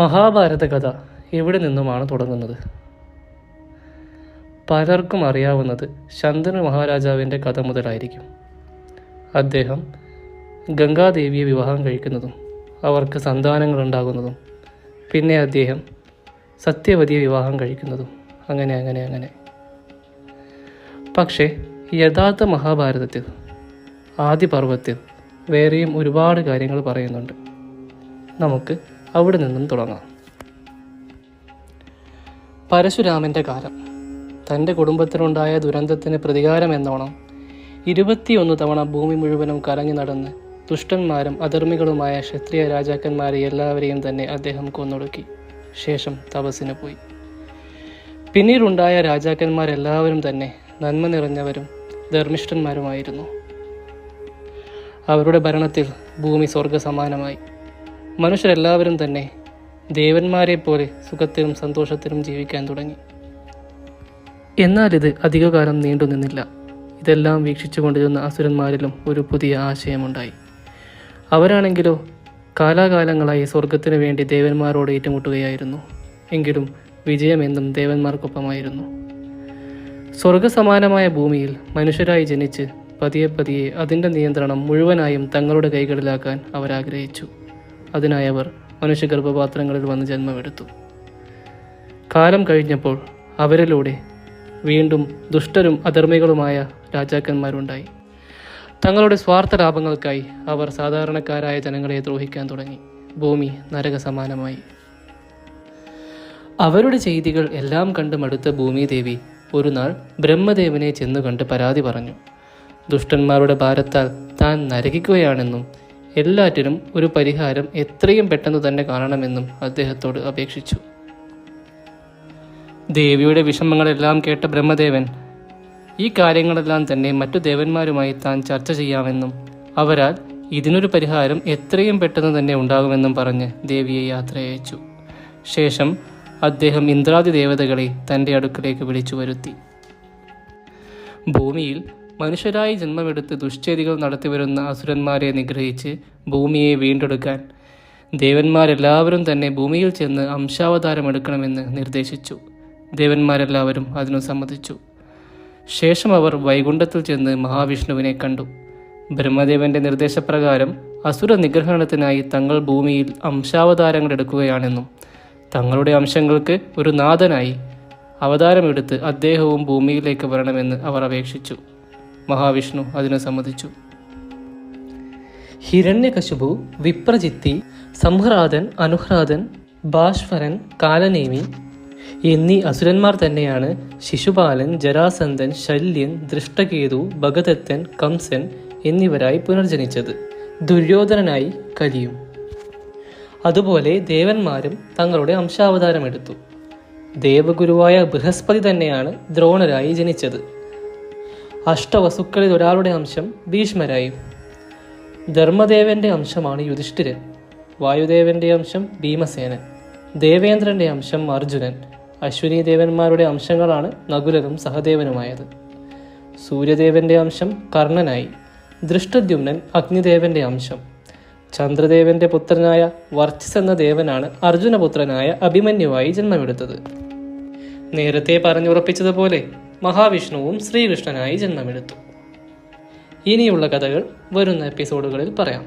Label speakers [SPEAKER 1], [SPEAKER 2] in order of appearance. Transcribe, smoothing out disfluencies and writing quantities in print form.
[SPEAKER 1] മഹാഭാരത കഥ എവിടെ നിന്നുമാണ് തുടങ്ങുന്നത്? പലർക്കും അറിയാവുന്നത് ശന്തനു മഹാരാജാവിൻ്റെ കഥ മുതലായിരിക്കും. അദ്ദേഹം ഗംഗാദേവിയെ വിവാഹം കഴിക്കുന്നതും അവർക്ക് സന്താനങ്ങളുണ്ടാകുന്നതും പിന്നെ അദ്ദേഹം സത്യവതിയെ വിവാഹം കഴിക്കുന്നതും അങ്ങനെ. പക്ഷേ യഥാർത്ഥ മഹാഭാരതത്തിൽ ആദ്യ പർവ്വത്തിൽ വേറെയും ഒരുപാട് കാര്യങ്ങൾ പറയുന്നുണ്ട്. നമുക്ക് അവിടെ നിന്നും തുടങ്ങാം. പരശുരാമൻ്റെ കാലം. തൻ്റെ കുടുംബത്തിനുണ്ടായ ദുരന്തത്തിന് പ്രതികാരം എന്നോണം 21 തവണ ഭൂമി മുഴുവനും കറങ്ങി നടന്ന് ദുഷ്ടന്മാരും അധർമ്മികളുമായ ക്ഷത്രിയ രാജാക്കന്മാരെ എല്ലാവരെയും തന്നെ അദ്ദേഹം കൊന്നൊടുക്കി. ശേഷം തപസ്സിന് പോയി. പിന്നീടുണ്ടായ രാജാക്കന്മാരെല്ലാവരും തന്നെ നന്മ നിറഞ്ഞവരും ധർമ്മിഷ്ഠന്മാരുമായിരുന്നു. അവരുടെ ഭരണത്തിൽ ഭൂമി സ്വർഗസമാനമായി. മനുഷ്യരെല്ലാവരും തന്നെ ദേവന്മാരെ പോലെ സുഖത്തിലും സന്തോഷത്തിലും ജീവിക്കാൻ തുടങ്ങി. എന്നാൽ ഇത് അധികകാലം നീണ്ടു നിന്നില്ല. ഇതെല്ലാം വീക്ഷിച്ചു കൊണ്ടിരുന്ന അസുരന്മാരിലും ഒരു പുതിയ ആശയമുണ്ടായി. അവരാണെങ്കിലോ കാലാകാലങ്ങളായി സ്വർഗത്തിനു വേണ്ടി ദേവന്മാരോട് ഏറ്റുമുട്ടുകയായിരുന്നു. എങ്കിലും വിജയമെന്നും ദേവന്മാർക്കൊപ്പമായിരുന്നു. സ്വർഗസമാനമായ ഭൂമിയിൽ മനുഷ്യരായി ജനിച്ച് പതിയെ അതിൻ്റെ നിയന്ത്രണം മുഴുവനായും തങ്ങളുടെ കൈകളിലാക്കാൻ അവരാഗ്രഹിച്ചു. അതിനായി അവർ മനുഷ്യ ഗർഭപാത്രങ്ങളിൽ വന്ന് ജന്മമെടുത്തു. കാലം കഴിഞ്ഞപ്പോൾ അവരിലൂടെ വീണ്ടും ദുഷ്ടരും അധർമ്മികളുമായ രാജാക്കന്മാരുണ്ടായി. തങ്ങളുടെ സ്വാർത്ഥ ലാഭങ്ങൾക്കായി അവർ സാധാരണക്കാരായ ജനങ്ങളെ ദ്രോഹിക്കാൻ തുടങ്ങി. ഭൂമി നരകസമാനമായി. അവരുടെ ചെയ്തികൾ എല്ലാം കണ്ട് മടുത്ത ഭൂമിദേവി ഒരു നാൾ ബ്രഹ്മദേവനെ ചെന്നു കണ്ട് പരാതി പറഞ്ഞു. ദുഷ്ടന്മാരുടെ ഭാരത്താൽ താൻ നരകിക്കുകയാണെന്നും എല്ലാറ്റിനും ഒരു പരിഹാരം എത്രയും പെട്ടെന്ന് തന്നെ കാണണമെന്നും അദ്ദേഹത്തോട് അപേക്ഷിച്ചു. ദേവിയുടെ വിഷമങ്ങളെല്ലാം കേട്ട ബ്രഹ്മദേവൻ ഈ കാര്യങ്ങളെല്ലാം തന്നെ മറ്റു ദേവന്മാരുമായി താൻ ചർച്ച ചെയ്യാമെന്നും അവരാൽ ഇതിനൊരു പരിഹാരം എത്രയും പെട്ടെന്ന് തന്നെ ഉണ്ടാകുമെന്നും പറഞ്ഞ് ദേവിയെ യാത്രയച്ചു. ശേഷം അദ്ദേഹം ഇന്ദ്രാദി ദേവതകളെ തൻ്റെ അടുക്കലേക്ക് വിളിച്ചു വരുത്തി. ഭൂമിയിൽ മനുഷ്യരായി ജന്മമെടുത്ത് ദുഷ്ചേതികൾ നടത്തിവരുന്ന അസുരന്മാരെ നിഗ്രഹിച്ച് ഭൂമിയെ വീണ്ടെടുക്കാൻ ദേവന്മാരെല്ലാവരും തന്നെ ഭൂമിയിൽ ചെന്ന് അംശാവതാരമെടുക്കണമെന്ന് നിർദ്ദേശിച്ചു. ദേവന്മാരെല്ലാവരും അതിനു സമ്മതിച്ചു. ശേഷം അവർ വൈകുണ്ഠത്തിൽ ചെന്ന് മഹാവിഷ്ണുവിനെ കണ്ടു. ബ്രഹ്മദേവന്റെ നിർദ്ദേശപ്രകാരം അസുര നിഗ്രഹണത്തിനായി തങ്ങൾ ഭൂമിയിൽ അംശാവതാരങ്ങൾ എടുക്കുകയാണെന്നും തങ്ങളുടെ അംശങ്ങൾക്ക് ഒരു നാഥനായി അവതാരമെടുത്ത് അദ്ദേഹവും ഭൂമിയിലേക്ക് വരണമെന്ന് അവർ അപേക്ഷിച്ചു. മഹാവിഷ്ണു അതിനു സമ്മതിച്ചു. ഹിരണ്യകശിപു, വിപ്രജിത്തി, സംഹ്രാതൻ, അനുഹ്രാതൻ, ഭാസ്വരൻ, കാലനേമി എന്നീ അസുരന്മാർ തന്നെയാണ് ശിശുപാലൻ, ജരാസന്ധൻ, ശല്യൻ, ദൃഷ്ടകേതു, ഭഗദത്തൻ, കംസൻ എന്നിവരായി പുനർജനിച്ചത്. ദുര്യോധനനായി കലിയും. അതുപോലെ ദേവന്മാരും തങ്ങളുടെ അംശാവതാരമെടുത്തു. ദേവഗുരുവായ ബൃഹസ്പതി തന്നെയാണ് ദ്രോണരായി ജനിച്ചത്. അഷ്ടവസുക്കളിൽ ഒരാളുടെ അംശം ഭീഷ്മരായും. ധർമ്മദേവന്റെ അംശമാണ് യുധിഷ്ഠിരൻ. വായുദേവന്റെ അംശം ഭീമസേനൻ. ദേവേന്ദ്രന്റെ അംശം അർജുനൻ. അശ്വിനി ദേവന്മാരുടെ അംശങ്ങളാണ് നകുലനും സഹദേവനുമായത്. സൂര്യദേവന്റെ അംശം കർണനായി. ദൃഷ്ടദ്യുമ്നൻ അഗ്നിദേവന്റെ അംശം. ചന്ദ്രദേവന്റെ പുത്രനായ വർച്ചസ് എന്ന ദേവനാണ് അർജുനപുത്രനായ അഭിമന്യുവായി ജന്മമെടുത്തത്. നേരത്തെ പറഞ്ഞുറപ്പിച്ചതുപോലെ മഹാവിഷ്ണുവും ശ്രീകൃഷ്ണനായി ജന്മമെടുത്തു. ഇനിയുള്ള കഥകൾ വരുന്ന എപ്പിസോഡുകളിൽ പറയാം.